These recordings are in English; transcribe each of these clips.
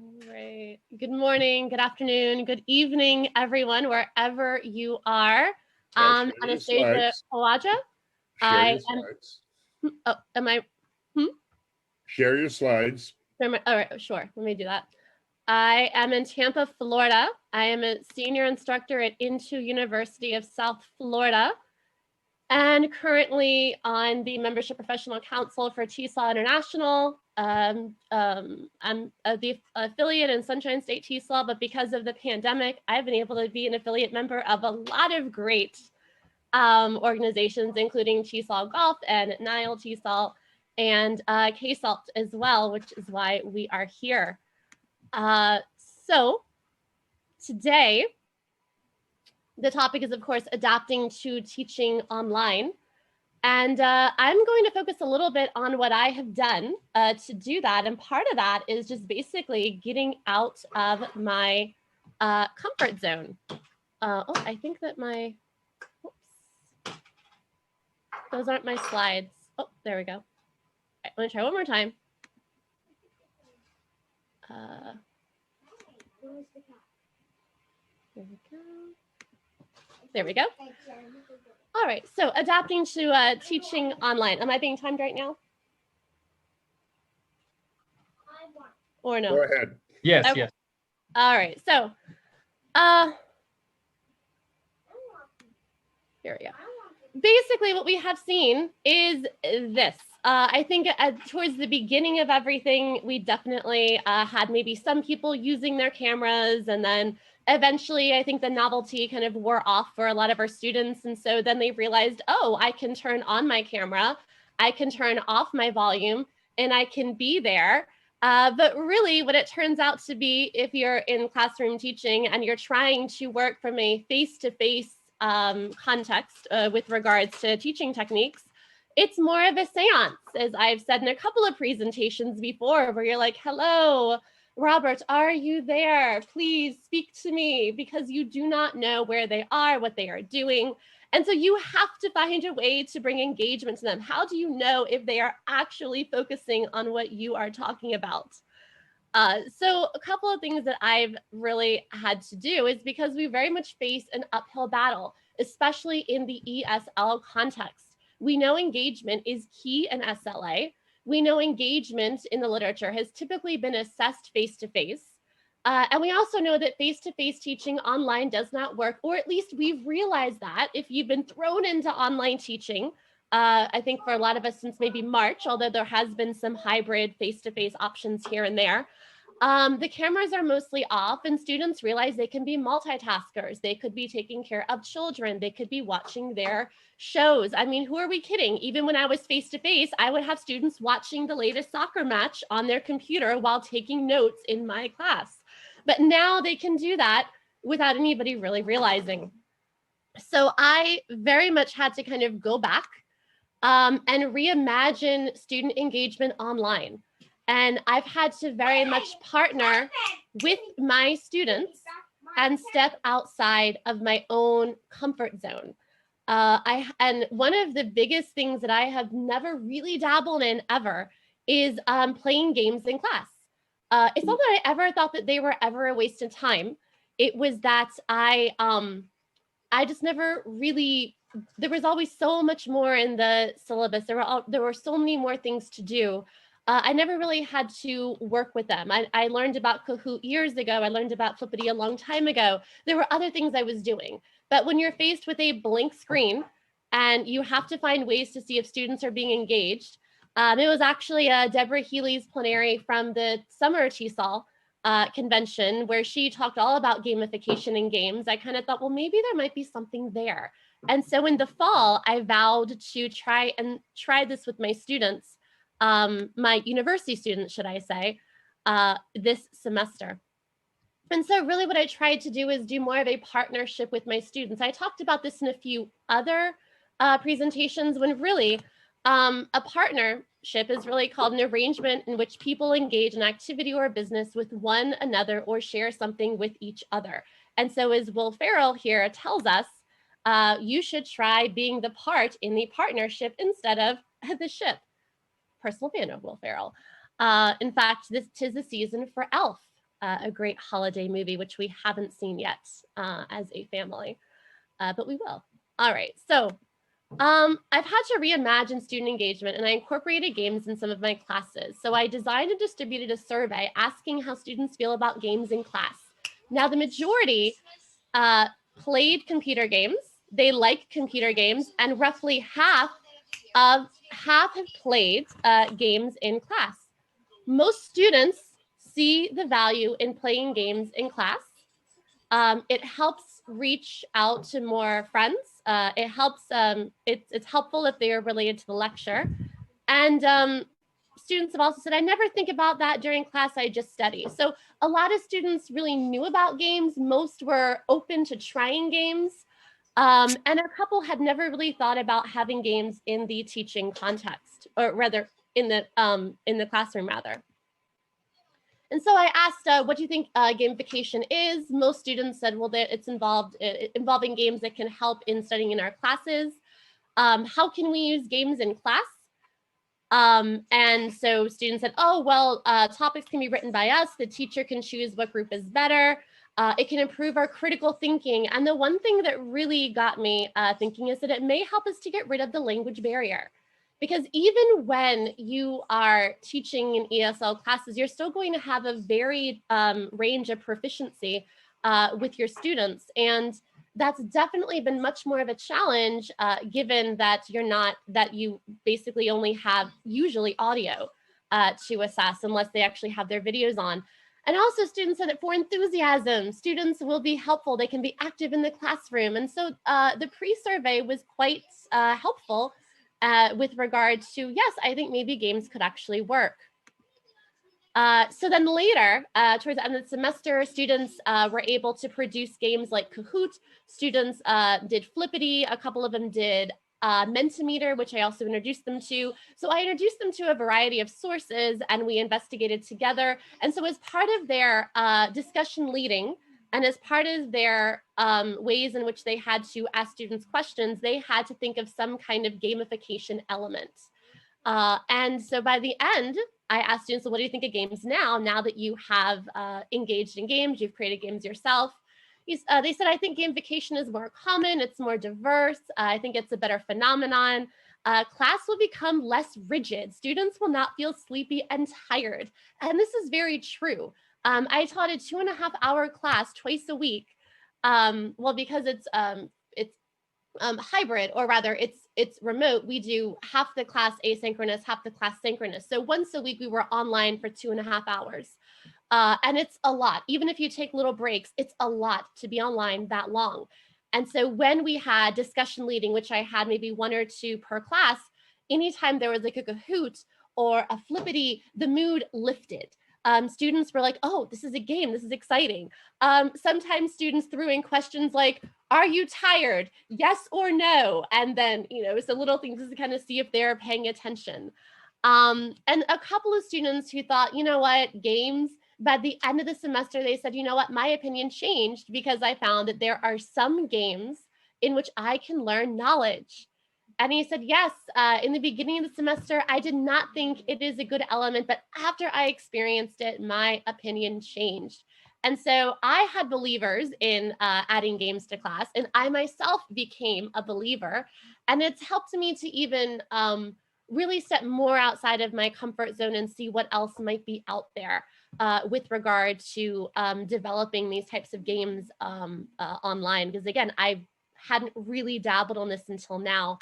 All right. Good morning, good afternoon, good evening, everyone, wherever you are. Share your Anastasia slides. Khawaja. Share I your am, slides. oh, am I, hmm? Share your slides. All right, sure, let me do that. I am in Tampa, Florida. I am a senior instructor at Into University of South Florida and currently on the Membership Professional Council for TESOL International. I'm the affiliate in Sunshine State TESOL, but because of the pandemic, I've been able to be an affiliate member of a lot of great organizations, including TESOL Golf and Nile TESOL and KSAALT as well, which is why we are here. So today, the topic is, of course, adapting to teaching online. And I'm going to focus a little bit on what I have done to do that. And part of that is just basically getting out of my comfort zone. Oh, I think that oops, those aren't my slides. Oh, there we go. All right, let me try one more time. There we go. There we go. All right, so adapting to teaching online. Am I being timed right now? Or no? Go ahead. Yes, okay. yes. All right, so here we go. Basically, what we have seen is this. I think towards the beginning of everything, we definitely had maybe some people using their cameras, and then eventually I think the novelty kind of wore off for a lot of our students. And so then they realized, oh, I can turn on my camera, I can turn off my volume, and I can be there. But really what it turns out to be, if you're in classroom teaching and you're trying to work from a face-to-face context with regards to teaching techniques, it's more of a seance, as I've said in a couple of presentations before, where you're like, hello, Robert, are you there? Please speak to me, because you do not know where they are, what they are doing. And so you have to find a way to bring engagement to them. How do you know if they are actually focusing on what you are talking about? So a couple of things that I've really had to do is because we very much face an uphill battle, especially in the ESL context. We know engagement is key in SLA. We know engagement in the literature has typically been assessed face-to-face. And we also know that face-to-face teaching online does not work, or at least we've realized that if you've been thrown into online teaching, I think for a lot of us since maybe March, although there has been some hybrid face-to-face options here and there, the cameras are mostly off and students realize they can be multitaskers. They could be taking care of children. They could be watching their shows. I mean, who are we kidding? Even when I was face-to-face, I would have students watching the latest soccer match on their computer while taking notes in my class. But now they can do that without anybody really realizing. So I very much had to kind of go back and reimagine student engagement online. And I've had to very much partner with my students and step outside of my own comfort zone. And one of the biggest things that I have never really dabbled in ever is playing games in class. It's not that I ever thought that they were ever a waste of time. It was that I just never really, there was always so much more in the syllabus. There were so many more things to do. I never really had to work with them. I learned about Kahoot years ago. I learned about Flippity a long time ago. There were other things I was doing. But when you're faced with a blank screen and you have to find ways to see if students are being engaged, it was actually Deborah Healy's plenary from the summer TESOL convention where she talked all about gamification in games. I kind of thought, well, maybe there might be something there. And so in the fall, I vowed to try this with my students, my university students, should I say, this semester. And so really what I tried to do is do more of a partnership with my students. I talked about this in a few other presentations when really a partnership is really called an arrangement in which people engage in activity or business with one another or share something with each other. And so as Will Ferrell here tells us, you should try being the part in the partnership instead of the ship. Personal fan of Will Ferrell. In fact, this 'tis the season for Elf. a great holiday movie, which we haven't seen yet as a family, but we will. All right, so I've had to reimagine student engagement, and I incorporated games in some of my classes. So I designed and distributed a survey asking how students feel about games in class. Now, the majority played computer games. They like computer games, and roughly half have played games in class. Most students see the value in playing games in class. It helps reach out to more friends. It helps, it's helpful if they are related to the lecture. And students have also said, I never think about that during class, I just study. So a lot of students really knew about games. Most were open to trying games. And a couple had never really thought about having games in the teaching context, or rather in the classroom rather. And so I asked, what do you think gamification is? Most students said, well, that it's involving games that can help in studying in our classes. How can we use games in class? And so students said, oh, well, topics can be written by us. The teacher can choose what group is better. It can improve our critical thinking. And the one thing that really got me thinking is that it may help us to get rid of the language barrier. Because even when you are teaching in ESL classes, you're still going to have a varied range of proficiency with your students. And that's definitely been much more of a challenge given that you basically only have usually audio to assess unless they actually have their videos on. And also students said that for enthusiasm, students will be helpful. They can be active in the classroom. And so the pre-survey was quite helpful with regard to, yes, I think maybe games could actually work. So then later, towards the end of the semester, students were able to produce games like Kahoot. Students did Flippity. A couple of them did Mentimeter, which I also introduced them to. So I introduced them to a variety of sources and we investigated together. And so as part of their discussion leading, and as part of their ways in which they had to ask students questions, they had to think of some kind of gamification element. And so by the end, I asked students, so what do you think of games now that you have engaged in games, you've created games yourself? They said, I think gamification is more common, it's more diverse, I think it's a better phenomenon. Class will become less rigid. Students will not feel sleepy and tired. And this is very true. I taught a 2.5-hour class twice a week. Well, because it's hybrid, or rather it's remote, we do half the class asynchronous, half the class synchronous. So once a week we were online for 2.5 hours. And it's a lot. Even if you take little breaks, it's a lot to be online that long. And so when we had discussion leading, which I had maybe 1 or 2 per class, anytime there was like a Kahoot or a Flippity, the mood lifted. Students were like, oh, this is a game, this is exciting. Sometimes students threw in questions like, are you tired? Yes or no? And then, so little things to kind of see if they're paying attention. And a couple of students who thought, you know what, games, but at the end of the semester, they said, you know what, my opinion changed because I found that there are some games in which I can learn knowledge. And he said, yes, in the beginning of the semester, I did not think it is a good element, but after I experienced it, my opinion changed. And so I had believers in adding games to class, and I myself became a believer. And it's helped me to even really step more outside of my comfort zone and see what else might be out there with regard to developing these types of games online. Because again, I hadn't really dabbled on this until now.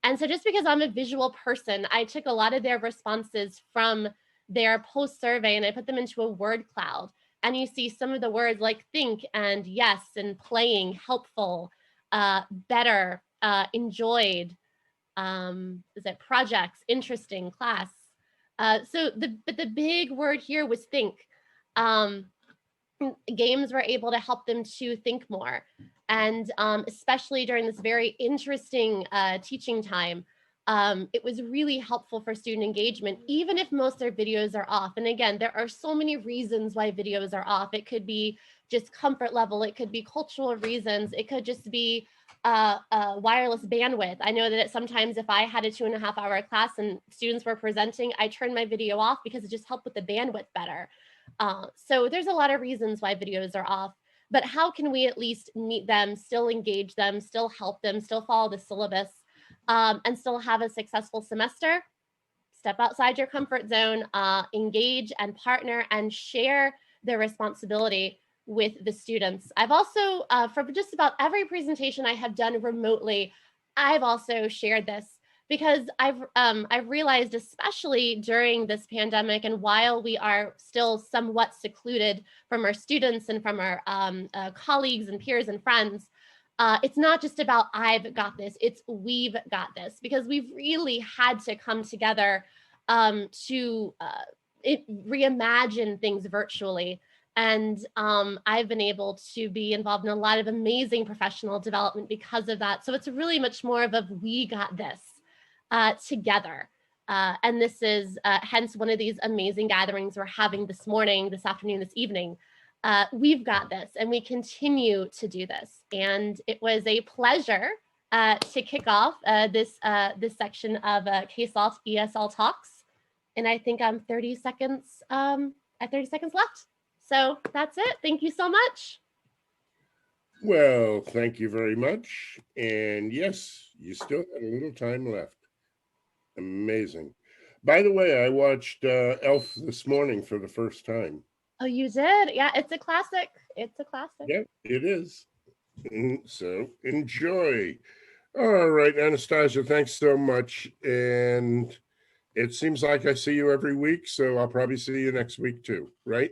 And so just because I'm a visual person, I took a lot of their responses from their post survey and I put them into a word cloud. And you see some of the words like think and yes and playing, helpful, better, enjoyed, is it projects, interesting, class. But the big word here was think. Games were able to help them to think more. And especially during this very interesting teaching time, it was really helpful for student engagement, even if most of their videos are off. And again, there are so many reasons why videos are off. It could be just comfort level. It could be cultural reasons. It could just be wireless bandwidth. I know that sometimes if I had a 2.5-hour class and students were presenting, I turned my video off because it just helped with the bandwidth better. So there's a lot of reasons why videos are off, but how can we at least meet them, still engage them, still help them, still follow the syllabus, and still have a successful semester? Step outside your comfort zone, engage and partner and share their responsibility with the students. I've also, for just about every presentation I have done remotely, I've also shared this because I've realized, especially during this pandemic and while we are still somewhat secluded from our students and from our colleagues and peers and friends, it's not just about I've got this, it's we've got this, because we've really had to come together to reimagine things virtually. And I've been able to be involved in a lot of amazing professional development because of that. So it's really much more of a we got this together. And this is hence one of these amazing gatherings we're having this morning, this afternoon, this evening. We've got this, and we continue to do this. And it was a pleasure to kick off this section of KSAALT EFLtalks. And I think I'm 30 seconds at 30 seconds left. So that's it. Thank you so much. Well, thank you very much. And yes, you still have a little time left. Amazing. By the way, I watched Elf this morning for the first time. Oh, you did? Yeah, it's a classic. It's a classic. Yeah, it is. So enjoy. All right, Anastasia, thanks so much. And it seems like I see you every week, so I'll probably see you next week too, right?